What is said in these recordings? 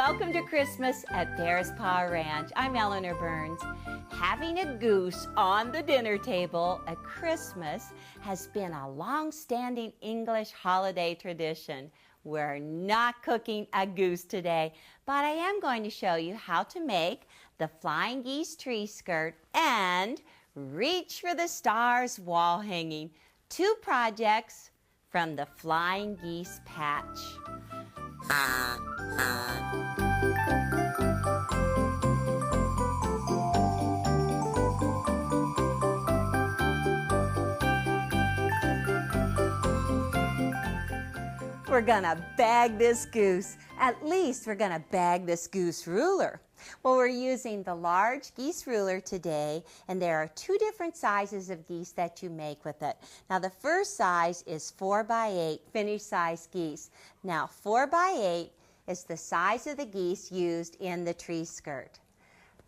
Welcome to Christmas at Bear's Paw Ranch. I'm Eleanor Burns. Having a goose on the dinner table at Christmas has been a long-standing English holiday tradition. We're not cooking a goose today, but I am going to show you how to make the Flying Geese tree skirt and Reach for the Stars wall hanging, two projects from the Flying Geese Patch. We're gonna bag this goose. At least we're gonna bag this goose ruler. Well, we're using the large geese ruler today, and there are two different sizes of geese that you make with it. Now, the first size is 4x8 finished size geese. Now, 4x8 is the size of the geese used in the tree skirt.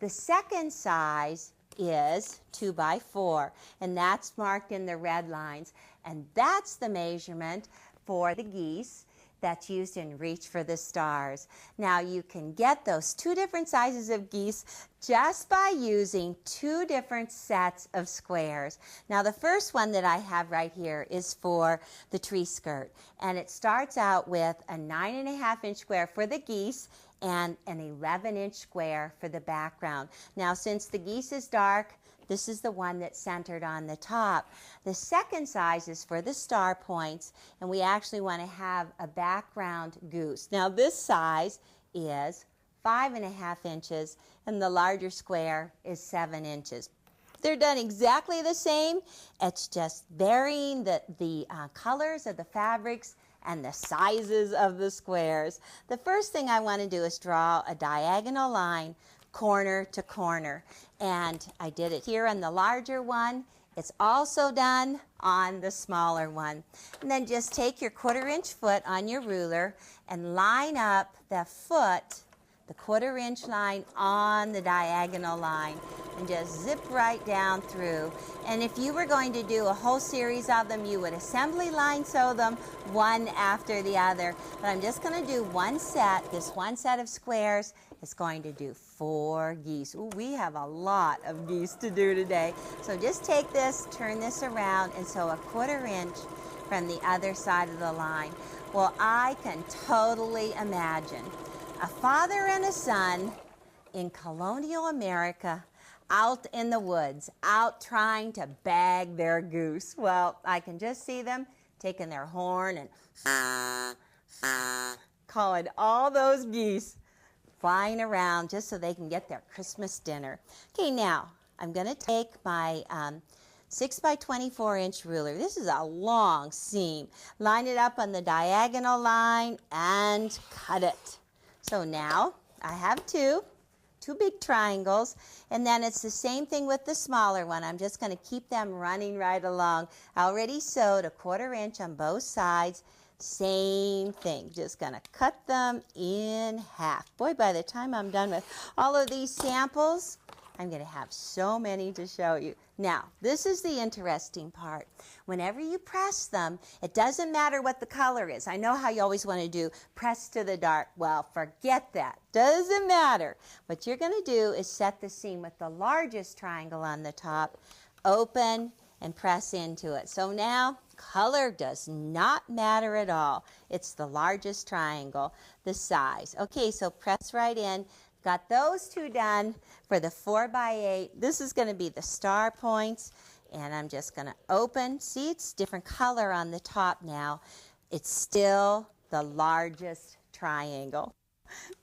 The second size is 2x4, and that's marked in the red lines, and that's the measurement for the geese that's used in Reach for the Stars. Now you can get those two different sizes of geese just by using two different sets of squares. Now the first one that I have right here is for the tree skirt, and it starts out with a 9.5-inch square for the geese and an 11-inch square for the background. Now since the geese is dark, this is the one that's centered on the top. The second size is for the star points, and we actually want to have a background goose. Now this size is 5.5 inches, and the larger square is 7 inches. They're done exactly the same. It's just varying the colors of the fabrics and the sizes of the squares. The first thing I want to do is draw a diagonal line corner to corner, and I did it here on the larger one. It's also done on the smaller one. And then just take your 1/4-inch foot on your ruler and line up the foot, the 1/4-inch line on the diagonal line, and just zip right down through. And if you were going to do a whole series of them, you would assembly line sew them one after the other. But I'm just going to do one set. This one set of squares is going to do 4 geese. Ooh, we have a lot of geese to do today. So just take this, turn this around, and sew a 1/4-inch from the other side of the line. Well, I can totally imagine a father and a son in colonial America out in the woods, out trying to bag their goose. Well, I can just see them taking their horn and calling all those geese flying around just so they can get their Christmas dinner. Okay, now I'm going to take my 6x24-inch ruler. This is a long seam. Line it up on the diagonal line and cut it. So now I have two big triangles, and then it's the same thing with the smaller one. I'm just going to keep them running right along. I already sewed a 1/4-inch on both sides. Same thing, just going to cut them in half. Boy, by the time I'm done with all of these samples, I'm going to have so many to show you. Now, this is the interesting part. Whenever you press them, it doesn't matter what the color is. I know how you always want to do press to the dark. Well, forget that. Doesn't matter. What you're going to do is set the seam with the largest triangle on the top, open, and press into it. So now, color does not matter at all. It's the largest triangle, the size. Okay, so press right in. Got those two done for the 4x8. This is going to be the star points, and I'm just going to open. See, it's different color on the top now. It's still the largest triangle.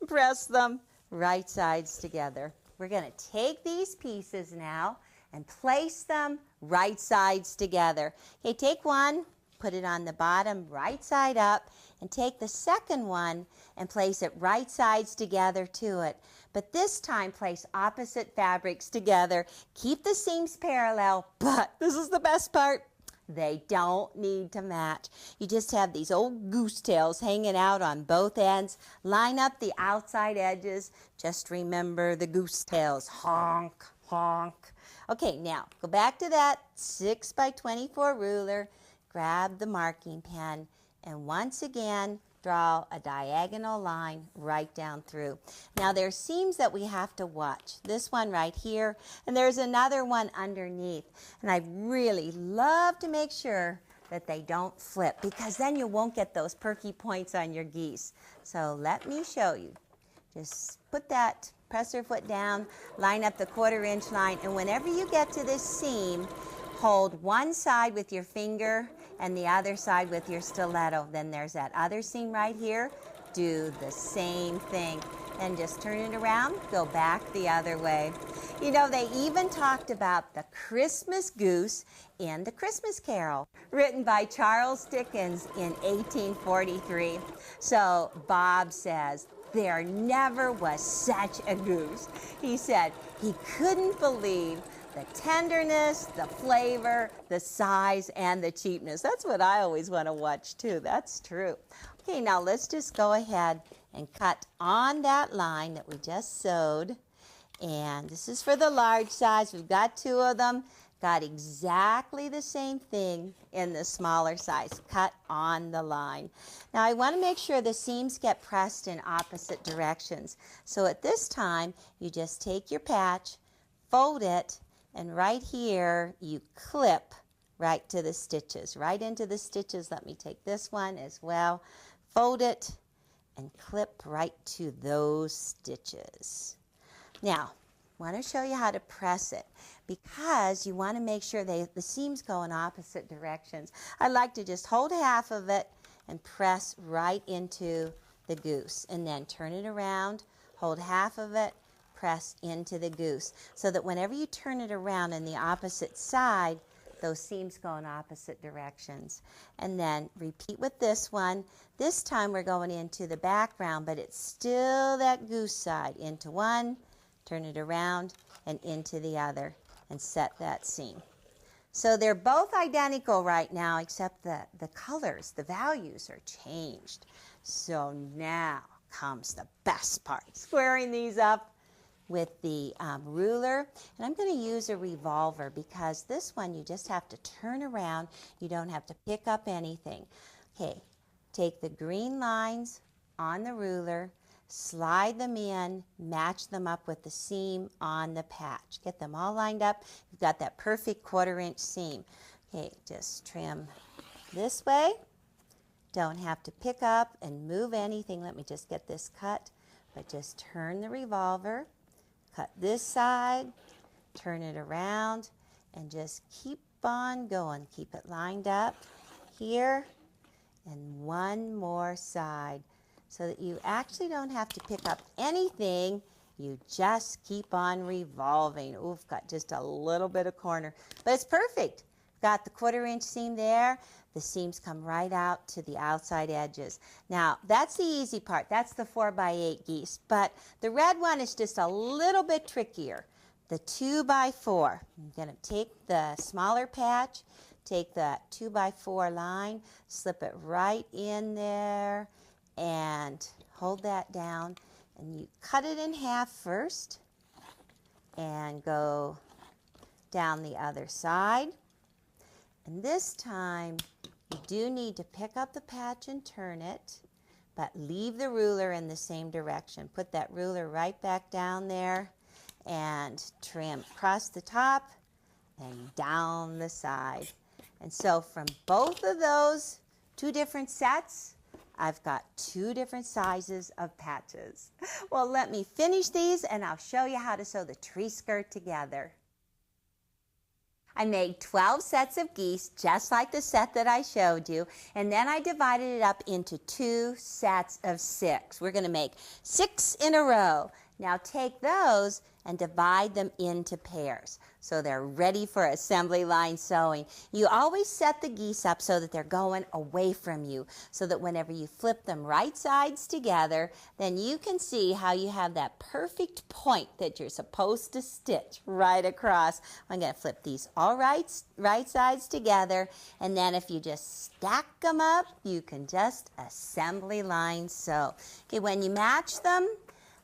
Press them right sides together. We're going to take these pieces now and place them right sides together. Okay, take one, put it on the bottom right side up, and take the second one and place it right sides together to it. But this time place opposite fabrics together. Keep the seams parallel, but this is the best part. They don't need to match. You just have these old goose tails hanging out on both ends. Line up the outside edges. Just remember the goose tails. Honk, honk. Okay, now go back to that 6x24 ruler. Grab the marking pen, and once again, draw a diagonal line right down through. Now there's seams that we have to watch. This one right here, and there's another one underneath. And I really love to make sure that they don't flip, because then you won't get those perky points on your geese. So let me show you. Just put that, press your foot down, line up the 1/4 inch line, and whenever you get to this seam, hold one side with your finger and the other side with your stiletto. Then there's that other seam right here. Do the same thing. And just turn it around, go back the other way. You know, they even talked about the Christmas goose in The Christmas Carol, written by Charles Dickens in 1843. So Bob says, there never was such a goose. He said he couldn't believe the tenderness, the flavor, the size, and the cheapness. That's what I always want to watch too. That's true. Okay, now let's just go ahead and cut on that line that we just sewed. And this is for the large size. We've got 2 of them. Got exactly the same thing in the smaller size. Cut on the line. Now I want to make sure the seams get pressed in opposite directions. So at this time, you just take your patch, fold it, and right here you clip right to the stitches, right into the stitches. Let me take this one as well. Fold it and clip right to those stitches. Now, I want to show you how to press it, because you want to make sure the seams go in opposite directions. I like to just hold half of it and press right into the goose, and then turn it around, hold half of it, press into the goose, so that whenever you turn it around in the opposite side, those seams go in opposite directions. And then repeat with this one. This time we're going into the background, but it's still that goose side. Into one, turn it around, and into the other, and set that seam. So they're both identical right now, except the colors, the values are changed. So now comes the best part, squaring these up with the ruler. And I'm going to use a revolver, because this one you just have to turn around. You don't have to pick up anything. Okay, take the green lines on the ruler, slide them in, match them up with the seam on the patch. Get them all lined up. You've got that perfect 1/4 inch seam. Okay, just trim this way. Don't have to pick up and move anything. Let me just get this cut. But just turn the revolver, cut this side, turn it around, and just keep on going. Keep it lined up here, and one more side, so that you actually don't have to pick up anything. You just keep on revolving. Ooh, got just a little bit of corner, but it's perfect. Got the 1/4 inch seam there. The seams come right out to the outside edges. Now, that's the easy part. That's the 4x8 geese. But the red one is just a little bit trickier. The 2x4. I'm going to take the smaller patch, take that 2x4 line, slip it right in there, and hold that down. And you cut it in half first, and go down the other side. And this time, you do need to pick up the patch and turn it, but leave the ruler in the same direction. Put that ruler right back down there, and trim across the top and down the side. And so from both of those 2 different sets, I've got 2 different sizes of patches. Well, let me finish these, and I'll show you how to sew the tree skirt together. I made 12 sets of geese, just like the set that I showed you, and then I divided it up into 2 sets of 6. We're going to make 6 in a row. Now take those and divide them into pairs, so they're ready for assembly line sewing. You always set the geese up so that they're going away from you, so that whenever you flip them right sides together, then you can see how you have that perfect point that you're supposed to stitch right across. I'm going to flip these all right sides together, and then if you just stack them up, you can just assembly line sew. Okay, when you match them,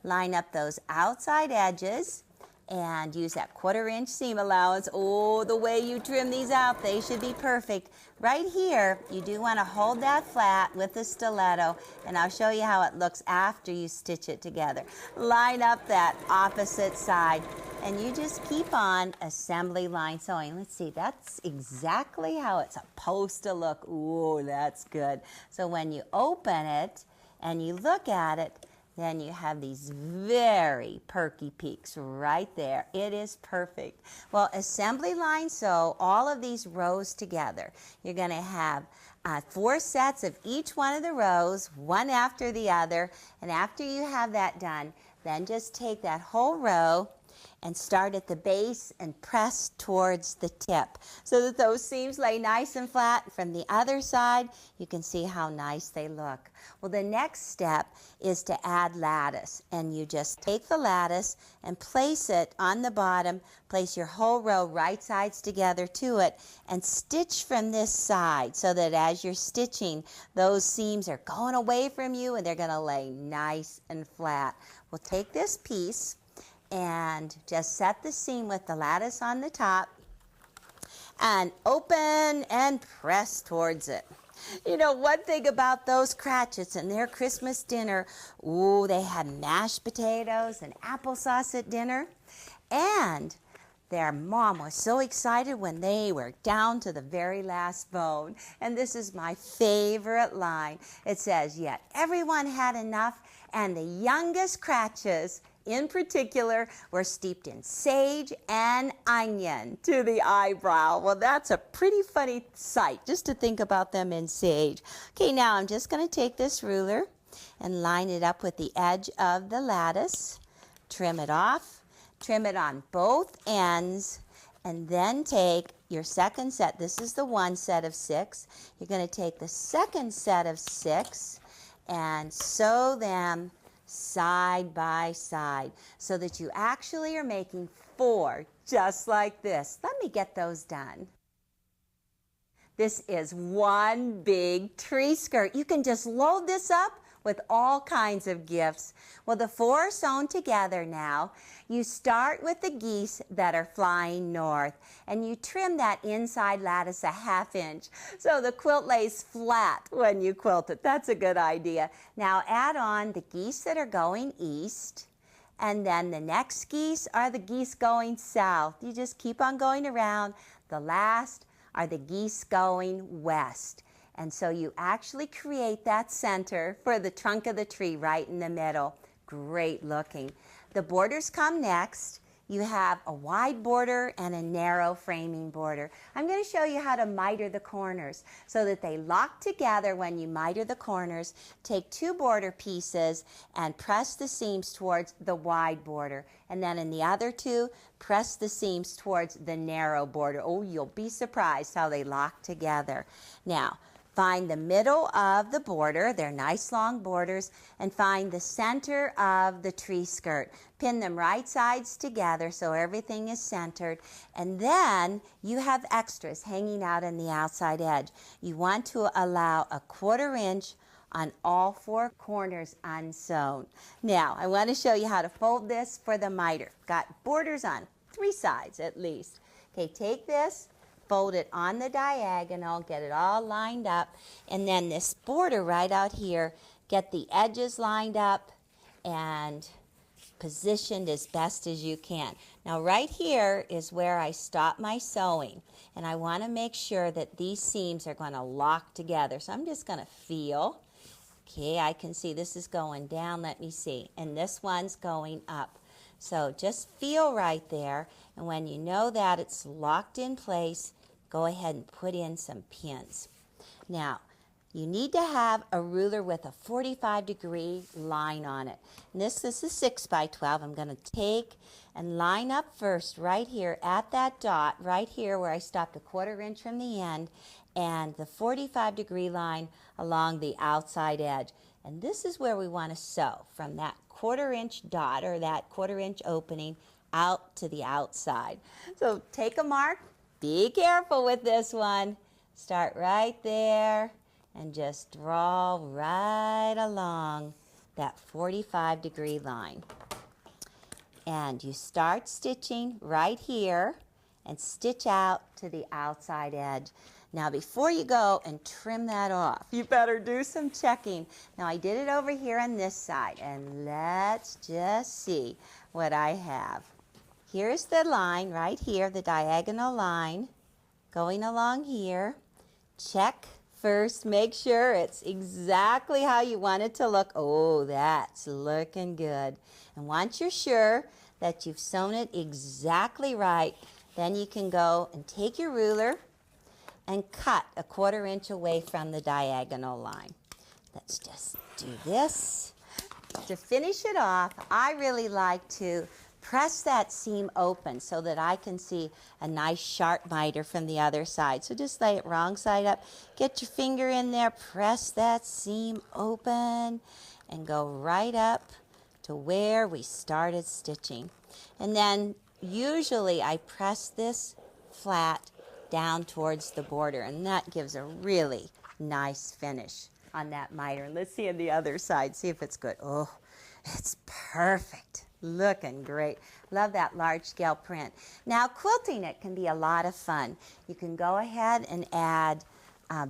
line up those outside edges, and use that 1/4 inch seam allowance. Oh, the way you trim these out, they should be perfect. Right here, you do want to hold that flat with the stiletto, and I'll show you how it looks after you stitch it together. Line up that opposite side, and you just keep on assembly line sewing. Let's see, that's exactly how it's supposed to look. Ooh, that's good. So when you open it and you look at it, then you have these very perky peaks right there. It is perfect. Well, assembly line sew all of these rows together. You're going to have 4 sets of each one of the rows, one after the other. And after you have that done, then just take that whole row and start at the base and press towards the tip so that those seams lay nice and flat. From the other side, you can see how nice they look. Well, the next step is to add lattice, and you just take the lattice and place it on the bottom, place your whole row right sides together to it, and stitch from this side so that as you're stitching, those seams are going away from you and they're going to lay nice and flat. We'll take this piece and just set the seam with the lattice on the top and open and press towards it. You know, one thing about those Cratchits and their Christmas dinner, ooh, they had mashed potatoes and applesauce at dinner, and their mom was so excited when they were down to the very last bone. And this is my favorite line. It says, "Yet everyone had enough, and the youngest Cratchits in particular were steeped in sage and onion to the eyebrow." Well, that's a pretty funny sight just to think about them in sage. Okay, now I'm just going to take this ruler and line it up with the edge of the lattice, trim it off, trim it on both ends, and then take your second set. This is the one set of 6. You're going to take the second set of 6 and sew them side by side so that you actually are making 4 just like this. Let me get those done. This is one big tree skirt. You can just load this up with all kinds of gifts. Well, the 4 are sewn together now. You start with the geese that are flying north, and you trim that inside lattice a 1/2 inch so the quilt lays flat when you quilt it. That's a good idea. Now add on the geese that are going east, and then the next geese are the geese going south. You just keep on going around. The last are the geese going west. And so you actually create that center for the trunk of the tree right in the middle. Great looking. The borders come next. You have a wide border and a narrow framing border. I'm going to show you how to miter the corners so that they lock together when you miter the corners. Take 2 border pieces and press the seams towards the wide border. And then in the other 2, press the seams towards the narrow border. Oh, you'll be surprised how they lock together. Now, find the middle of the border, they're nice long borders, and find the center of the tree skirt. Pin them right sides together so everything is centered, and then you have extras hanging out on the outside edge. You want to allow a 1/4 inch on all 4 corners unsewn. Now, I want to show you how to fold this for the miter. Got borders on 3 sides at least. Okay, take this, fold it on the diagonal, get it all lined up, and then this border right out here, get the edges lined up and positioned as best as you can. Now right here is where I stop my sewing, and I want to make sure that these seams are going to lock together. So I'm just going to feel. Okay, I can see this is going down, let me see, and this one's going up. So just feel right there, and when you know that it's locked in place, go ahead and put in some pins. Now, you need to have a ruler with a 45-degree line on it. And this is a 6 by 12. I'm going to take and line up first right here at that dot, right here where I stopped a 1/4 inch from the end, and the 45-degree line along the outside edge. And this is where we want to sew, from that 1/4 inch dot or that 1/4 inch opening out to the outside. So take a mark. Be careful with this one. Start right there and just draw right along that 45-degree line. And you start stitching right here and stitch out to the outside edge. Now before you go and trim that off, you better do some checking. Now I did it over here on this side, and let's just see what I have. Here's the line right here, the diagonal line going along here. Check first, make sure it's exactly how you want it to look. Oh, that's looking good. And once you're sure that you've sewn it exactly right, then you can go and take your ruler and cut a 1/4 inch away from the diagonal line. Let's just do this. To finish it off, I really like to press that seam open so that I can see a nice sharp miter from the other side. So just lay it wrong side up, get your finger in there, press that seam open, and go right up to where we started stitching. And then usually I press this flat down towards the border, and that gives a really nice finish on that miter. And let's see on the other side, see if it's good. Oh, it's perfect. Looking great. Love that large scale print. Now quilting it can be a lot of fun. You can go ahead and add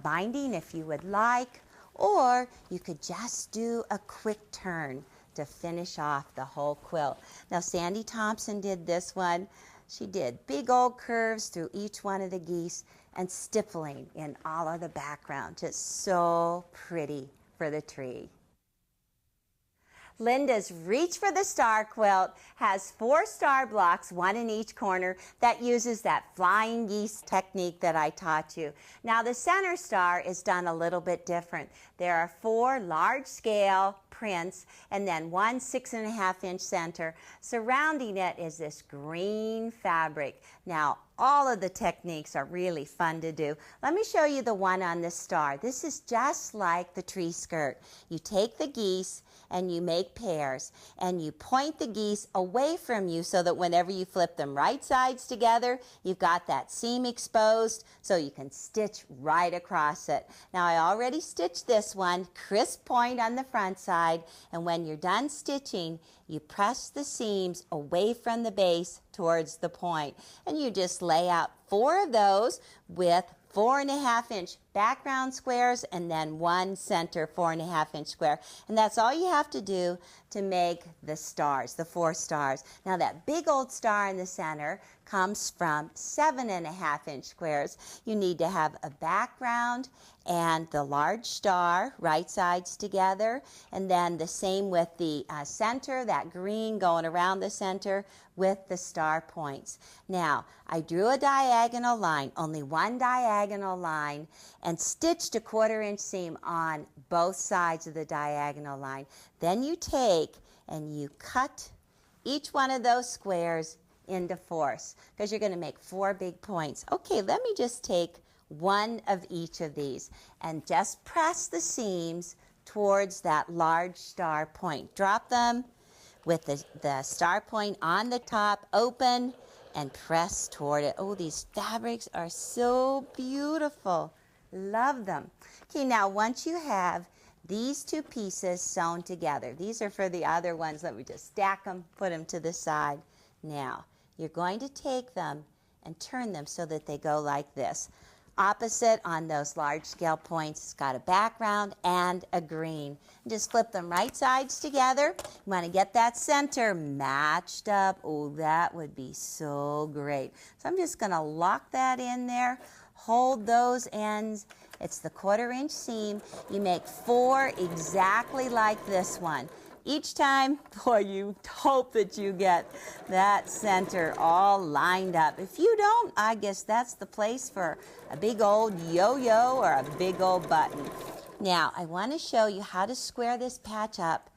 binding if you would like, or you could just do a quick turn to finish off the whole quilt. Now Sandy Thompson did this one. She did big old curves through each one of the geese and stippling in all of the background. Just so pretty for the tree. Linda's Reach for the Star quilt has 4 star blocks, 1 in each corner, that uses that flying geese technique that I taught you. Now the center star is done a little bit different. There are 4 large scale prints and then 1 6.5 inch center. Surrounding it is this green fabric. Now all of the techniques are really fun to do. Let me show you the one on the star. This is just like the tree skirt. You take the geese and you make pairs, and you point the geese away from you so that whenever you flip them right sides together, you've got that seam exposed so you can stitch right across it. Now I already stitched this one, crisp point on the front side, and when you're done stitching, you press the seams away from the base towards the point, and you just lay out 4 of those with 4.5 inch background squares and then 1 center 4.5 inch square. And that's all you have to do to make the stars, the 4 stars. Now that big old star in the center comes from 7.5 inch squares. You need to have a background and the large star right sides together, and then the same with the center, that green going around the center with the star points. Now I drew a diagonal line, only 1 diagonal line, and stitched a 1/4 inch seam on both sides of the diagonal line. Then you take and you cut each one of those squares into 4ths because you're going to make 4 big points. Okay, let me just take 1 of each of these and just press the seams towards that large star point. Drop them with the star point on the top, open, and press toward it. Oh, these fabrics are so beautiful. Love them. Okay, now once you have these 2 pieces sewn together, these are for the other ones. Let me just stack them, put them to the side. Now, you're going to take them and turn them so that they go like this. Opposite on those large scale points, it's got a background and a green. Just flip them right sides together. You want to get that center matched up. Oh, that would be so great. So I'm just going to lock that in there. Hold those ends. It's the 1/4 inch seam. You make 4 exactly like this one. Each time, boy, you hope that you get that center all lined up. If you don't, I guess that's the place for a big old yo-yo or a big old button. Now, I want to show you how to square this patch up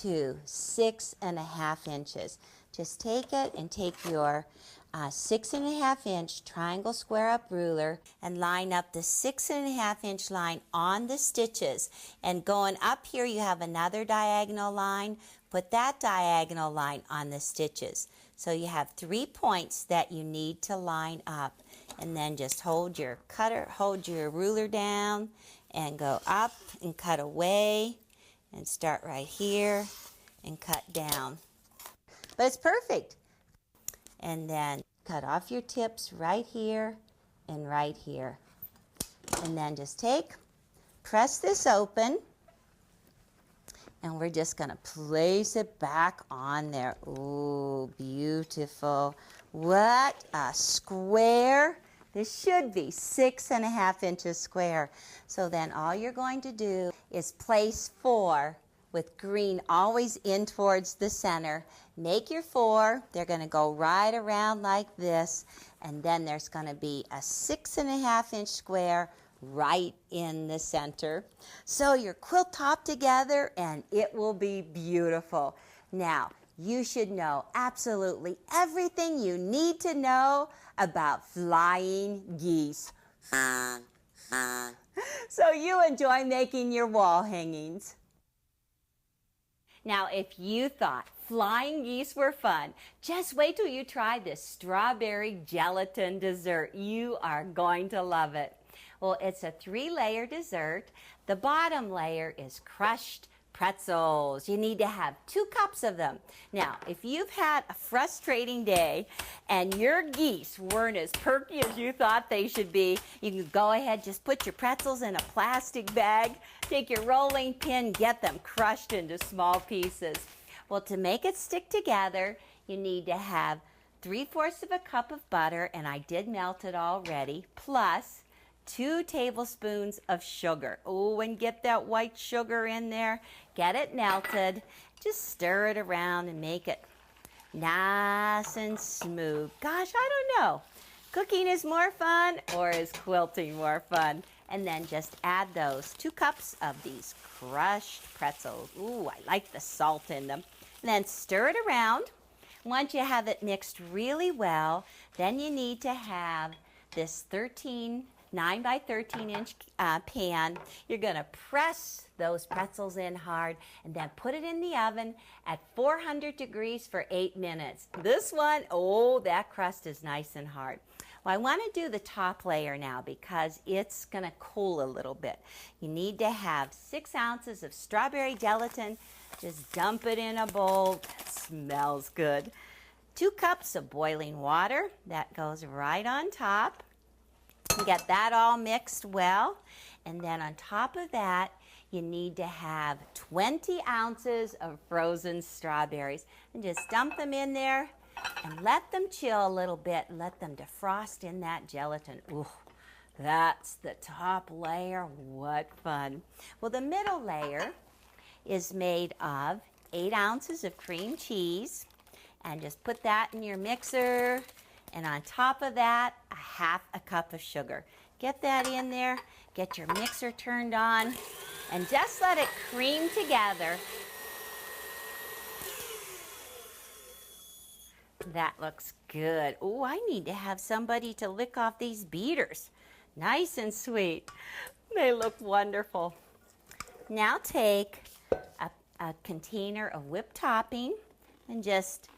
to 6.5 inches. Just take it and take your 6.5 inch triangle square up ruler and line up the 6.5 inch line on the stitches. And going up here, you have another diagonal line. Put that diagonal line on the stitches. So you have 3 points that you need to line up. And then just hold your ruler down and go up and cut away and start right here and cut down. but it's perfect. And then cut off your tips right here and right here. And then just press this open, and we're just going to place it back on there. Ooh, beautiful. What a square. This should be 6.5 inches square. So then all you're going to do is place 4 with green always in towards the center. Make your 4. They're going to go right around like this. And then there's going to be a 6.5 inch square right in the center. So your quilt top together and it will be beautiful. Now, you should know absolutely everything you need to know about flying geese. So you enjoy making your wall hangings. Now, if you thought flying geese were fun, just wait till you try this strawberry gelatin dessert. You are going to love it. Well, it's a 3-layer dessert. The bottom layer is crushed pretzels. You need to have 2 cups of them. Now, if you've had a frustrating day and your geese weren't as perky as you thought they should be, you can go ahead, just put your pretzels in a plastic bag, take your rolling pin, get them crushed into small pieces. Well, to make it stick together, you need to have 3/4 of a cup of butter, and I did melt it already, plus 2 tablespoons of sugar. Oh, and get that white sugar in there. Get it melted. Just stir it around and make it nice and smooth. Gosh, I don't know. Cooking is more fun, or is quilting more fun? And then just add those 2 cups of these crushed pretzels. Ooh, I like the salt in them. And then stir it around. Once you have it mixed really well, then you need to have this 9 by 13 inch pan. You're going to press those pretzels in hard and then put it in the oven at 400 degrees for 8 minutes. This one, oh, that crust is nice and hard. Well, I want to do the top layer now because it's going to cool a little bit. You need to have 6 ounces of strawberry gelatin. Just dump it in a bowl. That smells good. 2 cups of boiling water. That goes right on top. Get that all mixed well, and then on top of that you need to have 20 ounces of frozen strawberries, and just dump them in there and let them chill a little bit and let them defrost in that gelatin. Ooh, that's the top layer. What fun. Well, the middle layer is made of 8 ounces of cream cheese, and just put that in your mixer. And on top of that, 1/2 cup of sugar. Get that in there, get your mixer turned on, and just let it cream together. That looks good. Oh, I need to have somebody to lick off these beaters. Nice and sweet. They look wonderful. Now take a container of whipped topping and just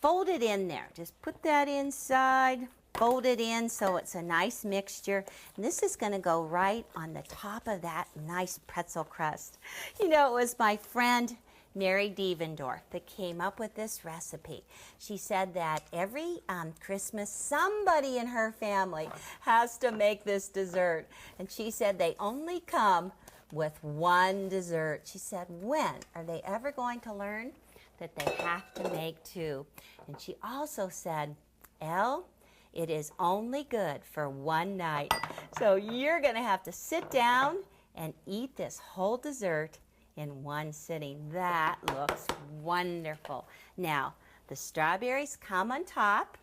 fold it in there. Just put that inside, fold it in so it's a nice mixture. And this is going to go right on the top of that nice pretzel crust. You know, it was my friend Mary Devendorf that came up with this recipe. She said that every Christmas, somebody in her family has to make this dessert. And she said they only come with 1 dessert. She said, when are they ever going to learn that they have to make 2? And she also said, Elle, it is only good for 1 night. So you're going to have to sit down and eat this whole dessert in 1 sitting. That looks wonderful. Now, the strawberries come on top,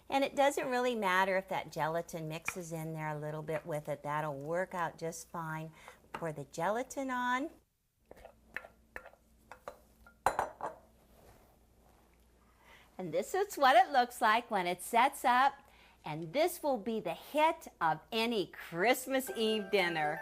and it doesn't really matter if that gelatin mixes in there a little bit with it. That'll work out just fine. Pour the gelatin on. And this is what it looks like when it sets up. And this will be the hit of any Christmas Eve dinner.